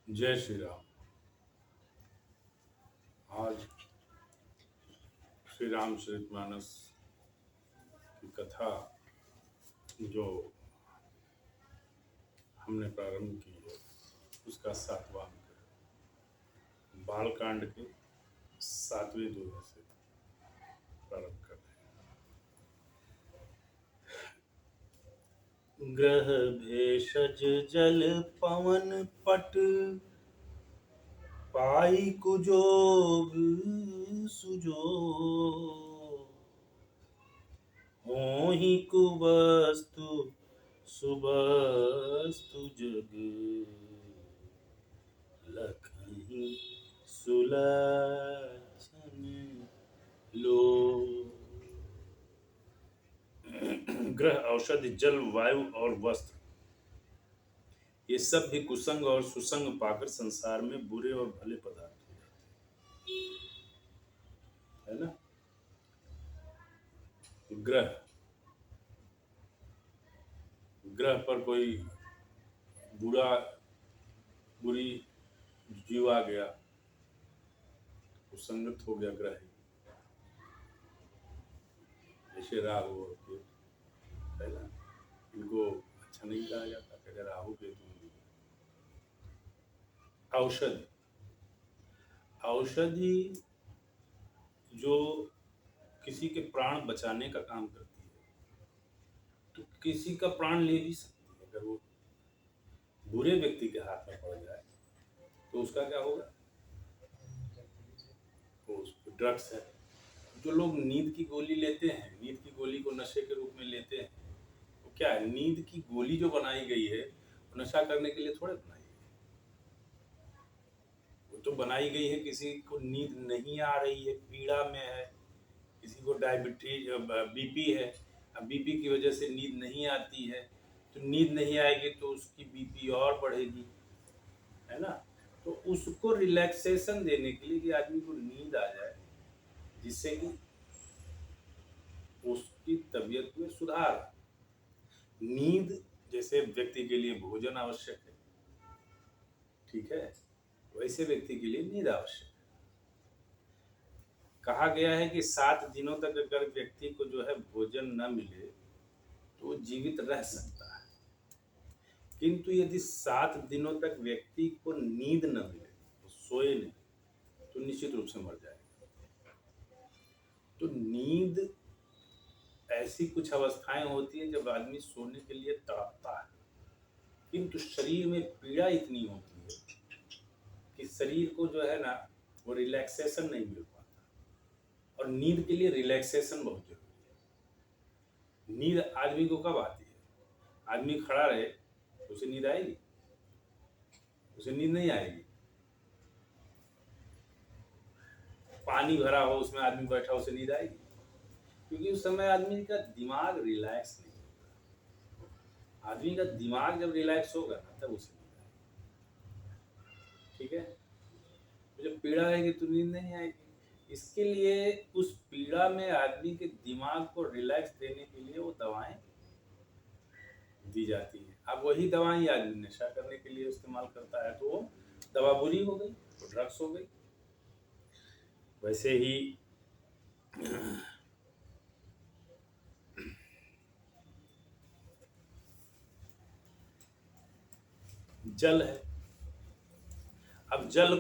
जय श्री राम। आज श्री रामचरितमानस की कथा जो हमने प्रारंभ की है उसका 7वां अंक है। बालकांड के 7वें दोहे से प्रारंभ कर रहे हैं। ग्रह भेषज जल पवन पट पाई कुजोग सुजो होहि कुवस्तु सुबस्तु जग लखहि सुलक्षण लो। ग्रह, औषधि, जल, वायु और वस्त्र ये सब भी कुसंग और सुसंग पाकर संसार में बुरे और भले पदार्थ हो जाते हैं, है ना। ग्रह ग्रह पर कोई बुरी जीव आ गया, कुसंगत हो गया ग्रह, जैसे राहु और केतु। पहला इनको अच्छा नहीं कहा जाता, पहले राहु केतु। औषधि जो किसी के प्राण बचाने का काम करती है, तो किसी का प्राण ले भी सकती है। अगर वो बुरे व्यक्ति के हाथ में पड़ जाए तो उसका क्या होगा? वो ड्रग्स है। जो लोग नींद की गोली लेते हैं, नींद की गोली को नशे के रूप में लेते हैं, तो क्या है, नींद की गोली जो बनाई गई है वो नशा करने के लिए थोड़े बनाई गई, वो तो बनाई गई है किसी को नींद नहीं आ रही है, पीड़ा में है, किसी को डायबिटीज बीपी है, अब बीपी की वजह से नींद नहीं आती है, तो नींद नहीं आएगी तो उसकी बीपी और बढ़ेगी, है ना। तो उसको रिलैक्सेशन देने के लिए कि आदमी को नींद आ जाए, जिससे कि उसकी तबीयत में सुधार। नींद जैसे व्यक्ति के लिए भोजन आवश्यक है, ठीक है, वैसे व्यक्ति के लिए नींद आवश्यक है। कहा गया है कि 7 दिनों तक अगर व्यक्ति को जो है भोजन न मिले तो वो जीवित रह सकता है, किंतु यदि 7 दिनों तक व्यक्ति को नींद न मिले, तो सोए नहीं, तो निश्चित रूप से मर जाएगा। तो नींद ऐसी कुछ अवस्थाएं होती है जब आदमी सोने के लिए तड़पता है, किंतु शरीर में पीड़ा इतनी होती है कि शरीर को जो है ना वो रिलैक्सेशन नहीं मिल पाता, और नींद के लिए रिलैक्सेशन बहुत जरूरी है। नींद आदमी को कब आती है? आदमी खड़ा रहे तो उसे नींद आएगी? उसे नींद नहीं आएगी। पानी भरा हो, उसमें आदमी बैठा, उसे नींद आएगी? क्योंकि उस समय आदमी का दिमाग रिलैक्स नहीं होता। आदमी का दिमाग जब रिलैक्स होगा ना तब उसे नींद आएगी, ठीक है। तो जब पीड़ा आएगी तो नींद नहीं आएगी। इसके लिए उस पीड़ा में आदमी के दिमाग को रिलैक्स देने के लिए वो दवाएं दी जाती है। अब वही दवाएं आदमी नशा करने के लिए इस्तेमाल करता है, तो वो दवा बुरी हो गई, तो ड्रग्स हो गई। वैसे ही जल है। अब जल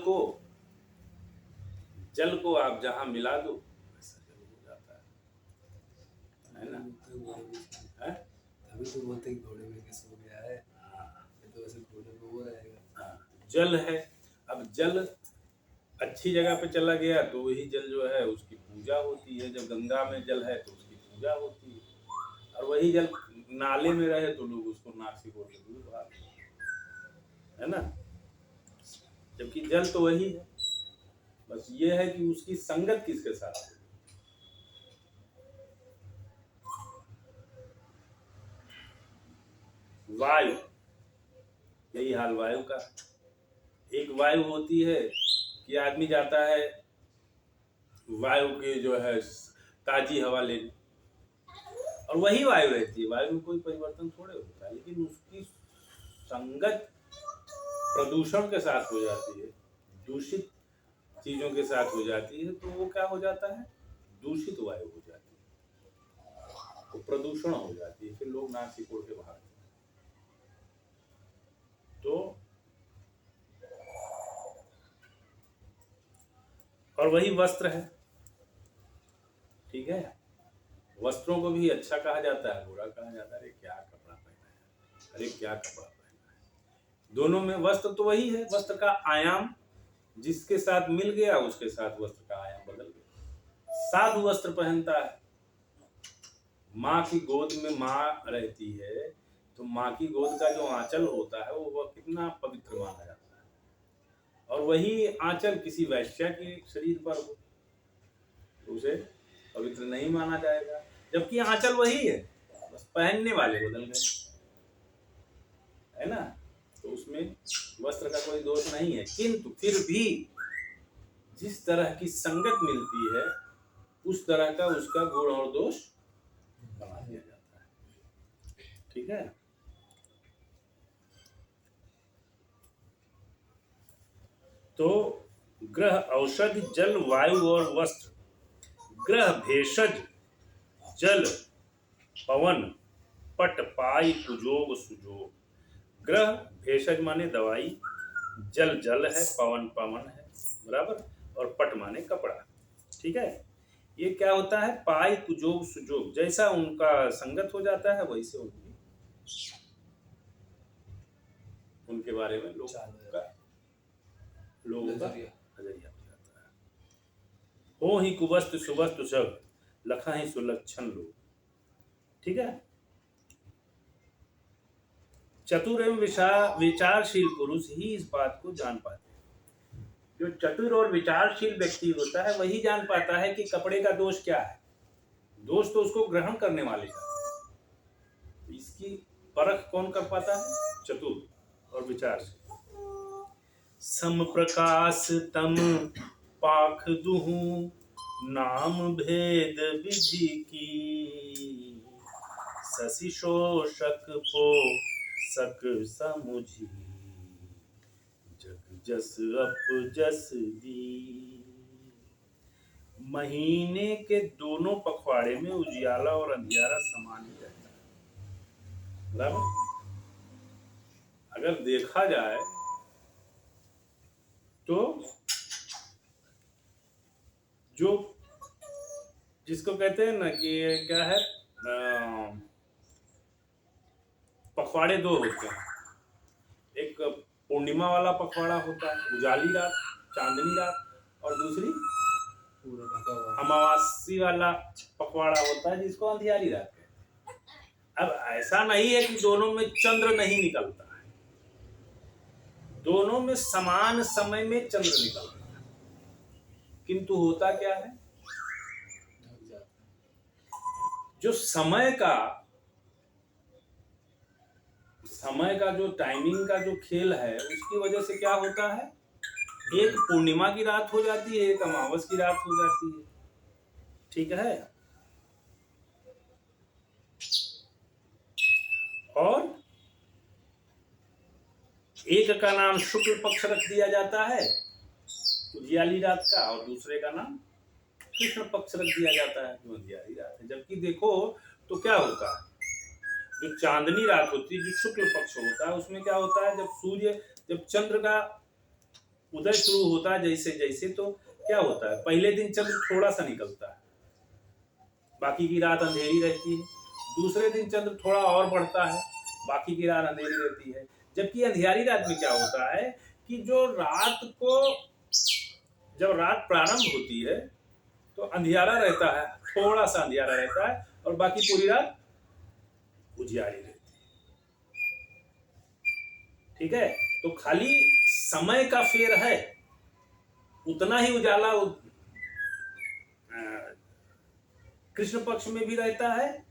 को आप जहां मिला दो वैसा जल हो जाता है ना। है? अभी तो बोलते हैं घोड़े में किस हो गया है, तो वैसे घोड़े में वो रहेगा। जल है। अब जल अच्छी जगह पे चला गया तो वही जल जो है उसकी पूजा होती है। जब गंगा में जल है तो उसकी पूजा होती है, और वही जल नाले में रहे तो लोग उसको नाक से बोल के दूर भाग, है ना। जबकि जल तो वही है, बस ये है कि उसकी संगत किसके साथ है। वायु, यही हाल वायु का। एक वायु होती है कि आदमी जाता है वायु के जो है ताजी हवा लेने, और वही वायु रहती है, वायु में कोई परिवर्तन थोड़े होता है, लेकिन उसकी संगत प्रदूषण के साथ हो जाती है, दूषित चीजों के साथ हो जाती है, तो वो क्या हो जाता है, दूषित वायु हो जाती है, तो प्रदूषण हो जाती है, फिर लोग नाक सिकोड़ के भागते हैं। तो और वही वस्त्र है, ठीक है, वस्त्रों को भी अच्छा कहा जाता है, बुरा कहा जाता है, अरे क्या कपड़ा पहना है, अरे क्या कपड़ा पहना है। दोनों में वस्त्र तो वही है, वस्त्र का आयाम जिसके साथ मिल गया उसके साथ वस्त्र का आयाम बदल गया। साधु वस्त्र पहनता है, माँ की गोद में माँ रहती है, तो माँ की गोद का जो आंचल होता है वो कितना पवित्र माना जाता है, और वही आंचल किसी वैश्या के शरीर पर हो तो उसे पवित्र नहीं माना जाएगा, जबकि आंचल वही है, बस पहनने वाले बदल गए, है ना। तो उसमें वस्त्र का कोई दोष नहीं है, किंतु फिर भी जिस तरह की संगत मिलती है उस तरह का उसका गुण और दोष बना दिया जाता है, ठीक है। तो ग्रह औषधि जल वायु और वस्त्र, ग्रह भेषज जल पवन पट पाई कुजोग सुजोग। ग्रह भेषज माने दवाई, जल जल है, पवन पवन है, बराबर, और पट माने कपड़ा, ठीक है। ये क्या होता है, पाई कुजोग सुजोग, जैसा उनका संगत हो जाता है वैसे उनके बारे में लोगों का नजरिया हो जाता है। हो ही कुवस्तु सुवस्तु सब, लखा ही सुलक्षण लोग, ठीक है। चतुर एवं विचारशील पुरुष ही इस बात को जान पाते हैं। जो चतुर और विचारशील व्यक्ति होता है वही जान पाता है कि कपड़े का दोष क्या है, दोष तो उसको ग्रहण करने वाले का, इसकी परख कौन कर पाता है, चतुर और विचारशील। सम प्रकाश तम पाख दुहु, नाम भेद विधि की, शशि शोषक पो सक समुझी, जग जस अप जस दी। महीने के दोनों पखवाड़े में उजियाला और अंधियारा समान ही रहता है, बराबर। अगर देखा जाए तो जो जिसको कहते हैं ना कि क्या है, पखवाड़े दो होते हैं, एक पूर्णिमा वाला पखवाड़ा होता है, उजाली रात, चांदनी रात, और दूसरी अमावासी वाला पखवाड़ा होता है जिसको अंधियारी रात कहते हैं। अब ऐसा नहीं है कि दोनों में चंद्र नहीं निकलता है, दोनों में समान समय में चंद्र निकलता है, किंतु होता क्या है, जो समय का जो टाइमिंग का जो खेल है उसकी वजह से क्या होता है, एक पूर्णिमा की रात हो जाती है, एक अमावस की रात हो जाती है, ठीक है। और एक का नाम शुक्ल पक्ष रख दिया जाता है उजियाली रात का, और दूसरे का नाम कृष्ण पक्ष रख दिया जाता है जो अंधियारी रात है। जबकि देखो तो क्या होता है, जो चांदनी रात होती है, जो शुक्ल पक्ष होता है, उसमें क्या होता है, जब चंद्र का उदय शुरू होता है जैसे जैसे, तो क्या होता है, पहले दिन चंद्र थोड़ा सा निकलता है, बाकी की रात अंधेरी रहती है, दूसरे दिन चंद्र थोड़ा और बढ़ता है, बाकी की रात अंधेरी रहती है। जबकि अंधियारी रात में क्या होता है कि जब रात प्रारंभ होती है तो अंधियारा रहता है, थोड़ा सा अंधियारा रहता है, और बाकी पूरी रात उजियारी रहती है, ठीक है। तो खाली समय का फेर है, उतना ही उजाला कृष्ण पक्ष में भी रहता है,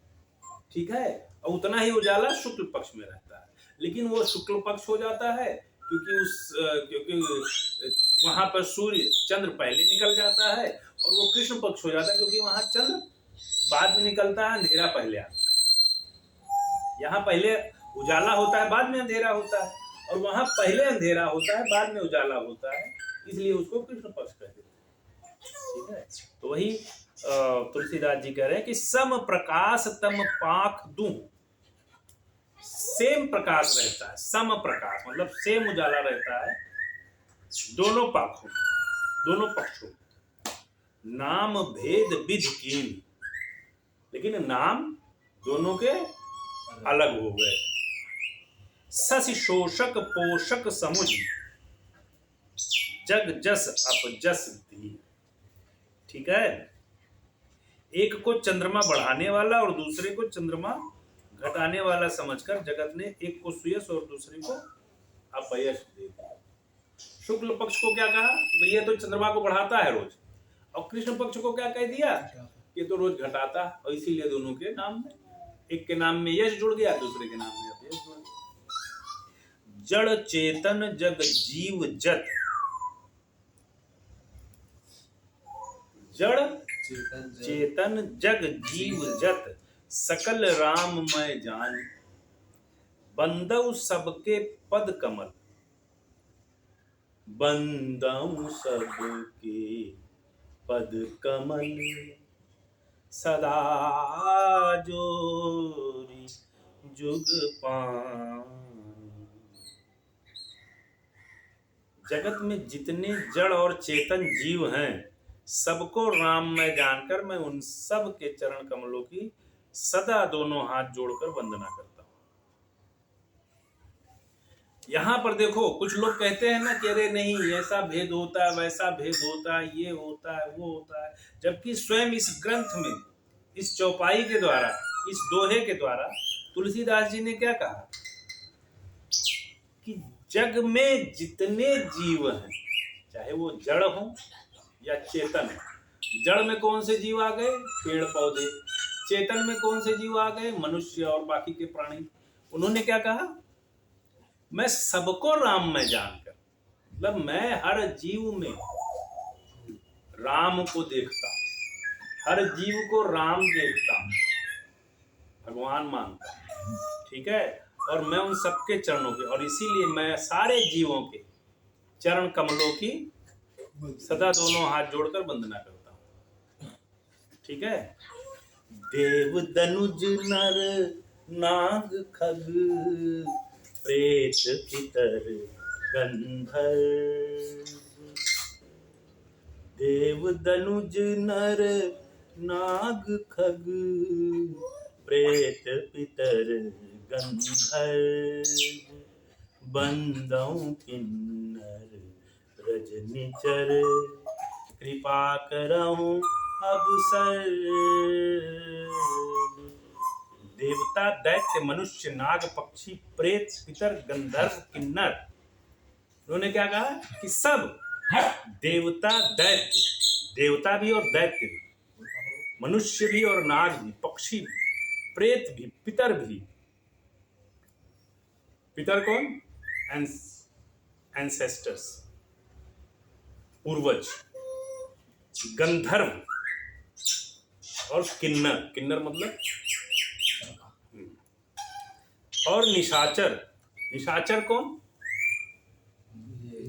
ठीक है, और उतना ही उजाला शुक्ल पक्ष में रहता है, लेकिन वो शुक्ल पक्ष हो जाता है क्योंकि वहां पर सूर्य चंद्र पहले निकल जाता है, और वो कृष्ण पक्ष हो जाता है क्योंकि वहां चंद्र बाद में निकलता है, अंधेरा पहले आता है। यहाँ पहले उजाला होता है, बाद में अंधेरा होता है, और वहां पहले अंधेरा होता है, बाद में उजाला होता है, इसलिए उसको कृष्ण पक्ष कहते हैं। ठीक है, तो वही तुलसीदास जी कह रहे हैं कि सम प्रकाश तम पाख दूं, सेम प्रकाश रहता है, सम प्रकाश मतलब सेम उजाला रहता है दोनों पाखों, दोनों पक्षों। नाम भेद विधि कीन, लेकिन नाम दोनों के अलग हो गए। सस शोषक पोषक समुझ, जग जस अपजस दी। ठीक है, एक को चंद्रमा बढ़ाने वाला और दूसरे को चंद्रमा घटाने वाला समझकर जगत ने एक को सुयश और दूसरे को अपयश दे दिया। शुक्ल पक्ष को क्या कहा, भैया तो चंद्रमा को बढ़ाता है रोज, और कृष्ण पक्ष को क्या कह दिया, ये तो रोज घटाता, और इसीलिए दोनों के नाम में, एक के नाम में यश जुड़ गया, दूसरे के नाम में अपयश जुड़ गया। जड़ चेतन जग जीव जत, जड़ चेतन जग जीव जत, सकल राम मैं जान, बंदौ सबके पद कमल, बंदौ सबके पद कमल, सदा जोरी जुग पान। जगत में जितने जड़ और चेतन जीव हैं, सबको राम में जानकर मैं उन सब के चरण कमलों की सदा दोनों हाथ जोड़कर वंदना करता हूं। यहां पर देखो, कुछ लोग कहते हैं ना कि अरे नहीं, ऐसा भेद होता है, वैसा भेद होता है, ये होता है, वो होता है, जबकि स्वयं इस ग्रंथ में, इस चौपाई के द्वारा, इस दोहे के द्वारा तुलसीदास जी ने क्या कहा कि जग में जितने जीव हैं, चाहे वो जड़ हो या चेतन हो, जड़ में कौन से जीव आ गए, पेड़ पौधे, चेतन में कौन से जीव आ गए, मनुष्य और बाकी के प्राणी। उन्होंने क्या कहा, मैं सबको राम में जानकर, मतलब मैं हर जीव में राम को देखता, हर जीव को राम देखता, भगवान मानता। ठीक है, और मैं उन सबके चरणों के, और इसीलिए मैं सारे जीवों के चरण कमलों की सदा दोनों हाथ जोड़कर वंदना करता हूं। ठीक है, देव दनुज नर नाग खग, प्रेत पितर गंधर्व, देव दनुज नर नाग खग, प्रेत पितर गंधर्व, बंदौ किन्नर रजनिचर, कृपा करहूं अब सर। देवता दैत्य मनुष्य नाग पक्षी प्रेत पितर गंधर्व किन्नर, उन्होंने क्या कहा कि सब देवता दैत्य, देवता भी और दैत्य भी, मनुष्य भी और नाग भी, पक्षी भी, प्रेत भी, पितर भी। पितर कौन, एंसेस्टर्स, पूर्वज, गंधर्व और किन्नर, किन्नर मतलब, और निशाचर, निशाचर कौन,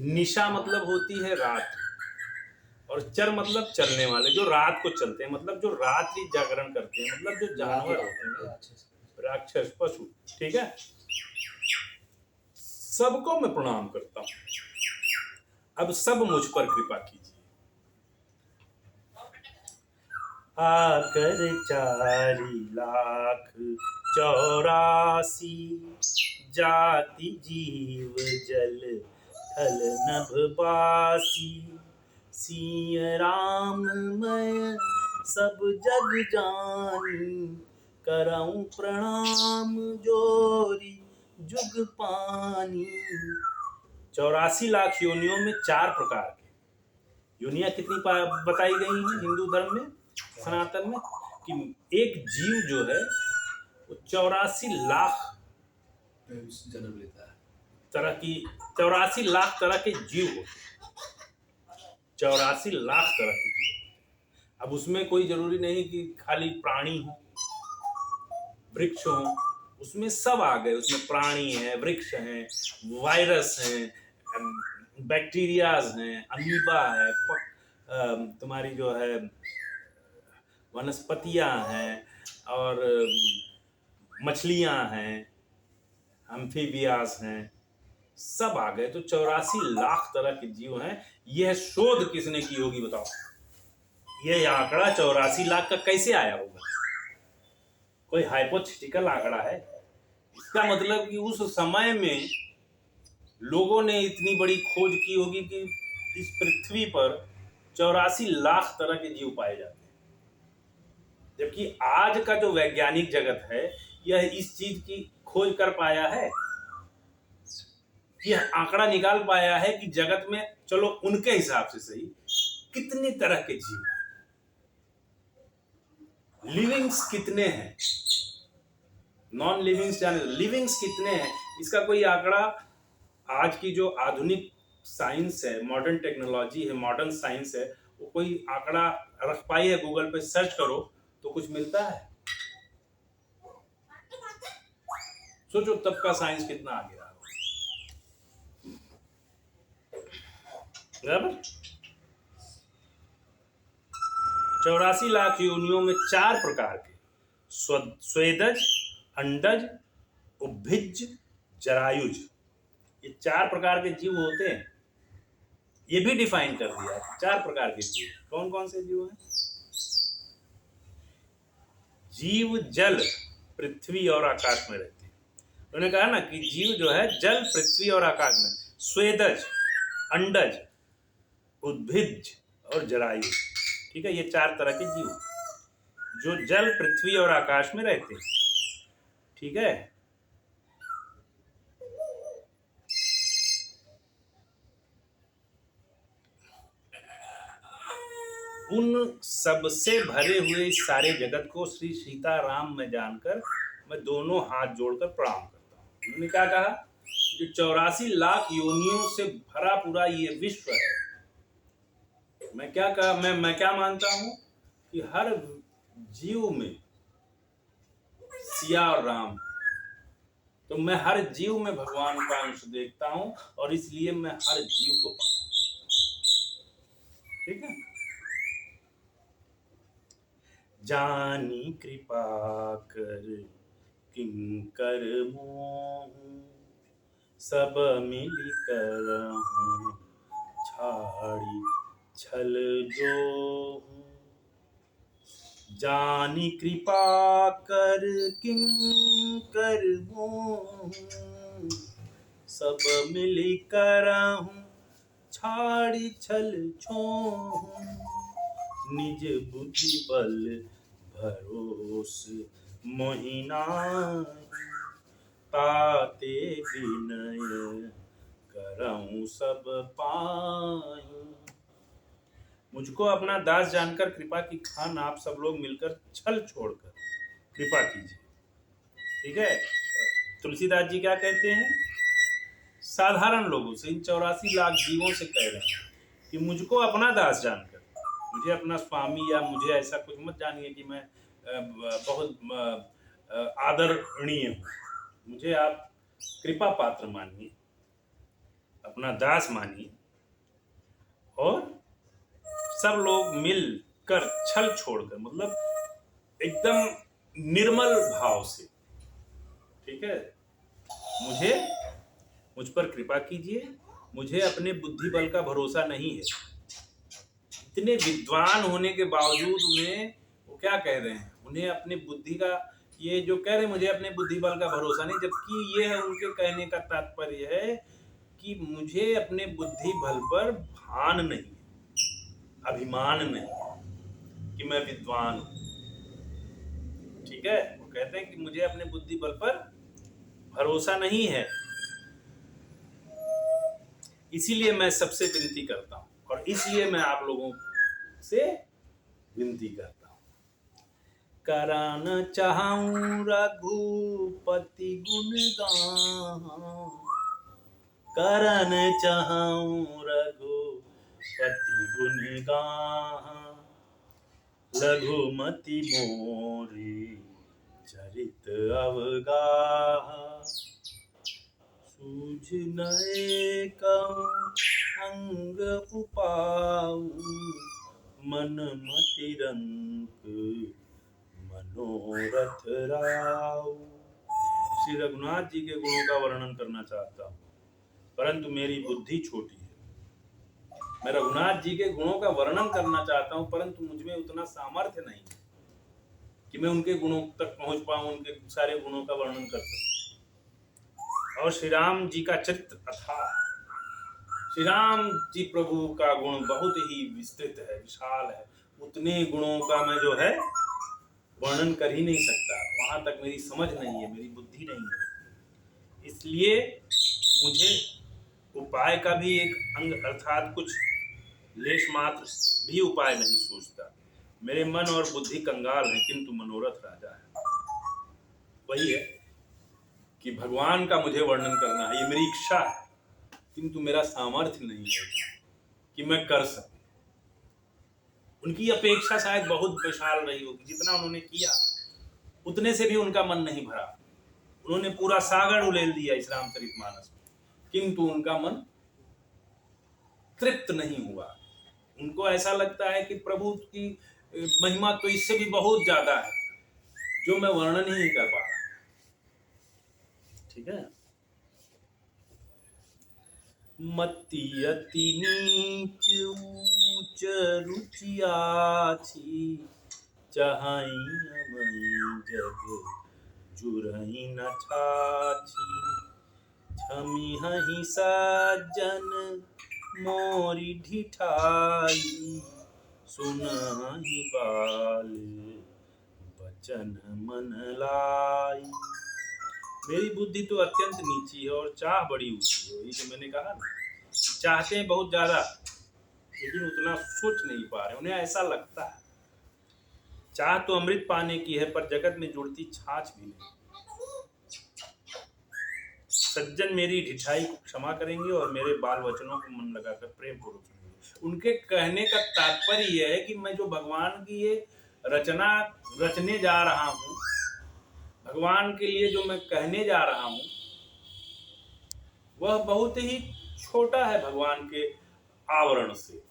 निशा मतलब होती है रात, और चर मतलब चलने वाले, जो रात को चलते हैं, मतलब जो रात्रि जागरण करते हैं, मतलब जो जानवर होते हैं, राक्षस, पशु। ठीक है, सबको मैं प्रणाम करता हूं, अब सब मुझ पर कृपा कीजिए। आकर 4,84,000 जाति जीव जल थल नभवासी, सिय राम मैं सब जग जानी, करऊं प्रणाम जोरी जुग पानी। 84 लाख योनियों में 4 प्रकार की योनियां कितनी बताई गई हैं हिंदू धर्म में, सनातन में, कि एक जीव जो है वो 84 लाख जन्म लेता है, तरह की, 84 लाख तरह के जीव होते, 84 लाख तरह के जीव। अब उसमें कोई जरूरी नहीं कि खाली प्राणी हो, वृक्ष हो, उसमें सब आ गए, उसमें प्राणी है, वृक्ष हैं, वायरस हैं, बैक्टीरियाज हैं, अमीबा है, तुम्हारी जो है वनस्पतियां हैं, और मछलियां हैं, एम्फीबियास हैं, सब आ गए। तो 84 लाख तरह के जीव हैं। यह शोध किसने की होगी बताओ? यह आंकड़ा 84 लाख का कैसे आया होगा? कोई हाइपोथेटिकल आंकड़ा है? इसका मतलब कि उस समय में लोगों ने इतनी बड़ी खोज की होगी कि इस पृथ्वी पर 84 लाख तरह के जीव पाए जाते हैं। जबकि आज का जो वैज्ञानिक जगत है, यह इस चीज की खोज कर पाया है, यह आंकड़ा निकाल पाया है कि जगत में, चलो उनके हिसाब से सही, कितनी तरह के जीव हैं, लिविंग्स कितने हैं, नॉन लिविंग्स जाने, लिविंग्स कितने हैं, इसका कोई आंकड़ा आज की जो आधुनिक साइंस है, मॉडर्न टेक्नोलॉजी है, मॉडर्न साइंस है, वो कोई आंकड़ा रख पाई है? गूगल पे सर्च करो तो कुछ मिलता है? सोचो तब का साइंस कितना आगे रहा। बराबर। 84 लाख योनियों में 4 प्रकार के स्वेदज, अंडज, उद्भिज, जरायुज, ये 4 प्रकार के जीव होते हैं। ये भी डिफाइन कर दिया है, 4 प्रकार के जीव। कौन कौन से जीव हैं? जीव जल, पृथ्वी और आकाश में रहते हैं। उन्होंने कहा ना कि जीव जो है जल, पृथ्वी और आकाश में, स्वेदज, अंडज, उद्भिज और जरायु। ठीक है, ये 4 तरह के जीव जो जल, पृथ्वी और आकाश में रहते हैं। ठीक है, उन सबसे भरे हुए इस सारे जगत को श्री सीताराम में जानकर मैं दोनों हाथ जोड़कर प्रणाम करता हूँ। उन्होंने क्या कहा? जो 84 लाख योनियों से भरा पूरा ये विश्व है। मैं क्या कहा, मैं क्या मानता हूँ कि हर जीव में सिया और राम, तो मैं हर जीव में भगवान का अंश देखता हूँ, और इसलिए मैं हर जीव को पाऊँ। ठीक है। जानी कृपा कर किंकर मोहु, सब मिल करहूं छाड़ी छल जोहूं। जानी कृपा कर किंकर मोहु, सब मिल करहूं छाड़ी छल छोहूं। निज बुद्धि बल भरोस मोहिना, ताते विनय करऊं सब पाई। मुझको अपना दास जानकर कृपा की खान आप सब लोग मिलकर छल छोड़कर कृपा कीजिए। ठीक है। तुलसीदास जी क्या कहते हैं? साधारण लोगों से, इन 84 लाख जीवों से कह रहे हैं कि मुझको अपना दास जानकर, मुझे अपना स्वामी या मुझे ऐसा कुछ मत जानिए कि मैं बहुत आदरणीय हूँ। मुझे आप कृपा पात्र मानिए, अपना दास मानिए, और सब लोग मिलकर छल छोड़कर, मतलब एकदम निर्मल भाव से, ठीक है, मुझ पर कृपा कीजिए। मुझे अपने बुद्धि बल का भरोसा नहीं है। इतने विद्वान होने के बावजूद उन्हें, वो क्या कह रहे हैं, उन्हें अपने बुद्धि का, ये जो कह रहे हैं मुझे अपने बुद्धि बल का भरोसा नहीं, जबकि ये है उनके कहने का तात्पर्य है कि मुझे अपने बुद्धि बल पर भान नहीं, अभिमान नहीं कि मैं विद्वान हूं। ठीक है, वो कहते हैं कि मुझे अपने बुद्धि बल पर भरोसा नहीं है, इसीलिए मैं सबसे विनती करता हूं, और इसलिए मैं आप लोगों से विनती करता हूं। कराना चाहूं रघुपति गुणगान, करन चाहूं रघुपति गुणगान। लघुमति मोरी चरित अवगाह सूझ नए अंग उपाऊ मन मति रंक मनोरथ राव। श्री रघुनाथ जी के गुणों का वर्णन करना चाहता हूँ, परंतु मेरी बुद्धि छोटी है। मैं रघुनाथ जी के गुणों का वर्णन करना चाहता हूँ, परंतु मुझमें उतना सामर्थ्य नहीं है कि मैं उनके गुणों तक पहुंच पाऊं, उनके सारे गुणों का वर्णन कर सकूं। और श्री राम जी का चरित्र अथाह है। श्री राम जी प्रभु का गुण बहुत ही विस्तृत है, विशाल है। उतने गुणों का मैं जो है वर्णन कर ही नहीं सकता, वहां तक मेरी समझ नहीं है, मेरी बुद्धि नहीं है। इसलिए मुझे उपाय का भी एक अंग अर्थात कुछ लेश मात्र भी उपाय नहीं सूझता। मेरे मन और बुद्धि कंगाल है, किंतु मनोरथ राजा है। वही है कि भगवान का मुझे वर्णन करना है, ये मेरी इच्छा है, किंतु मेरा सामर्थ्य नहीं है कि मैं कर सकूं। उनकी अपेक्षा शायद बहुत विशाल रही होगी, जितना उन्होंने किया उतने से भी उनका मन नहीं भरा। उन्होंने पूरा सागर उलेल दिया इस रामचरितमानस में, किंतु उनका मन तृप्त नहीं हुआ। उनको ऐसा लगता है कि प्रभु की महिमा तो इससे भी बहुत ज्यादा है, जो मैं वर्णन ही नहीं कर पा रहा। ठीक है। मति अति नीच ऊच रुचि आछी, चाहई अमई जग जुरई न छाछी। छमी हहि सज्जन मोरी ढिठाई, सुनहि बाल बचन मन लाई। मेरी बुद्धि तो अत्यंत नीची है और चाह बड़ी ऊंची है। ये जो मैंने कहा ना, चाहते हैं बहुत ज्यादा, लेकिन उतना सोच नहीं पा रहे। उन्हें ऐसा लगता है चाह तो अमृत पाने की है, पर जगत में जुड़ती छाछ भी नहीं। सज्जन मेरी ढिठाई को क्षमा करेंगे और मेरे बाल वचनों को मन लगाकर प्रेम पूर्वक सुनेंगे। उनके कहने का तात्पर्य यह है कि मैं जो भगवान की ये रचना रचने जा रहा हूँ, भगवान के लिए जो मैं कहने जा रहा हूँ, वह बहुत ही छोटा है भगवान के आवरण से,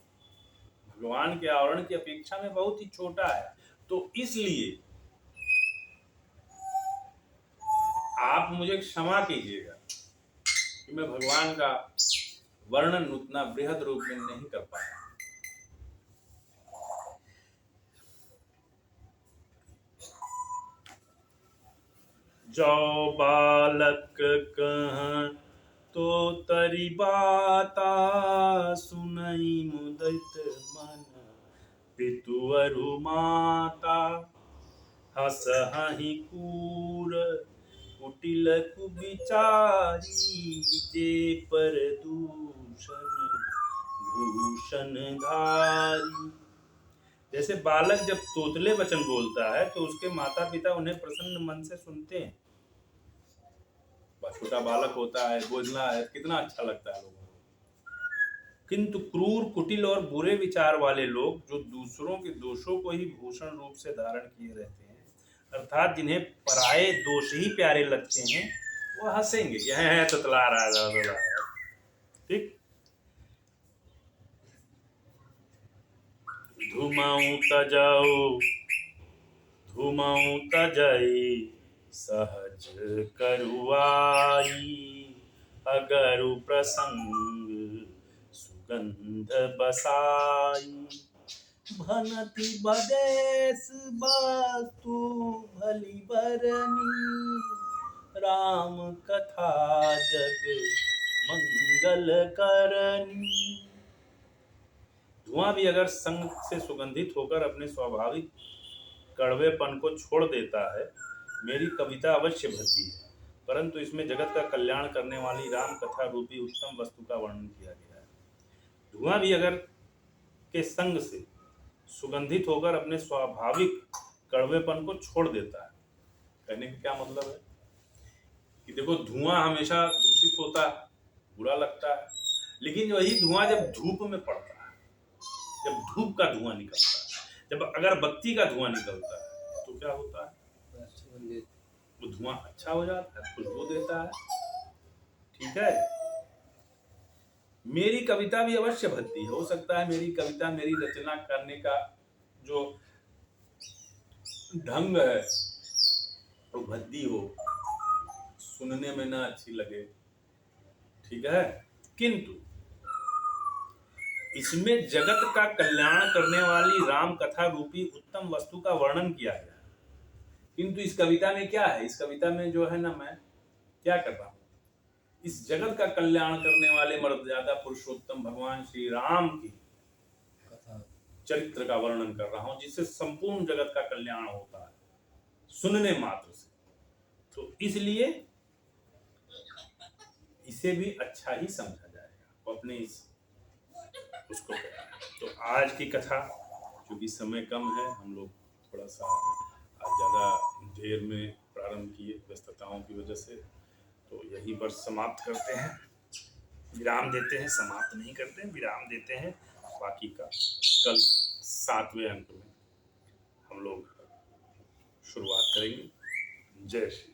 भगवान के आवरण की अपेक्षा में बहुत ही छोटा है। तो इसलिए आप मुझे क्षमा कीजिएगा कि मैं भगवान का वर्णन उतना बृहद रूप में नहीं कर पाया। जो बालक कह तो तरी बाता, सुनई मुदित मन पितुअरु माता। हस हहि कूर कुटिल कुबिचारी, जे पर दूषण भूषण धारी। जैसे बालक जब तोतले वचन बोलता है तो उसके माता पिता उन्हें प्रसन्न मन से सुनते हैं। छोटा बालक होता है, बोलना है, कितना अच्छा लगता है लोगों को। किंतु क्रूर कुटिल और बुरे विचार वाले लोग, जो दूसरों के दोषों को ही भूषण रूप से धारण किए रहते हैं, अर्थात जिन्हें पराये दोष ही प्यारे लगते हैं, वो हंसेंगे, यह ततला रहा है। ठीक। धुमऊ तजई सहज करुआई, अगरु प्रसंग सुगंध बसाई। भनति बदेश वस्तु भली बरनी, राम कथा जग मंगल करनी। धुआं भी अगर संग से सुगंधित होकर अपने स्वाभाविक कड़वेपन को छोड़ देता है, मेरी कविता अवश्य भरती है, परंतु इसमें जगत का कल्याण करने वाली राम कथा रूपी उत्तम वस्तु का वर्णन किया गया है। धुआं भी अगर के संग से सुगंधित होकर अपने स्वाभाविक कड़वेपन को छोड़ देता है। कहने का क्या मतलब है कि देखो, धुआं हमेशा दूषित होता है, बुरा लगता है, लेकिन वही धुआं जब धूप में पड़ता है, जब धूप का धुआं निकलता है, जब अगरबत्ती का धुआं निकलता है, तो क्या होता है? समझे। वो धुआं अच्छा हो जाता है, खुशबू देता है। ठीक है, मेरी कविता भी अवश्य भद्दी हो सकता है, मेरी कविता, मेरी रचना करने का जो ढंग है वो भद्दी हो, सुनने में ना अच्छी लगे, ठीक है, किंतु इसमें जगत का कल्याण करने वाली राम कथा रूपी उत्तम वस्तु का वर्णन किया गया है। किंतु इस कविता में क्या है, इस कविता में जो है ना, मैं क्या कर रहा हूं, इस जगत का कल्याण करने वाले मर्यादा पुरुषोत्तम भगवान श्री राम की कथा चरित्र का वर्णन कर रहा हूं, जिससे संपूर्ण जगत का कल्याण होता है सुनने मात्र से। तो इसलिए इसे भी अच्छा ही समझा जाएगा, वो अपने इस उसको। तो आज की कथा, क्योंकि समय कम है, हम लोग थोड़ा सा आज ज़्यादा देर में प्रारंभ किए व्यस्तताओं की वजह से, तो यहीं पर समाप्त करते हैं, विराम देते हैं, समाप्त नहीं करते हैं, विराम देते हैं। बाकी का कल 7वें अंक में हम लोग शुरुआत करेंगे। जय श्री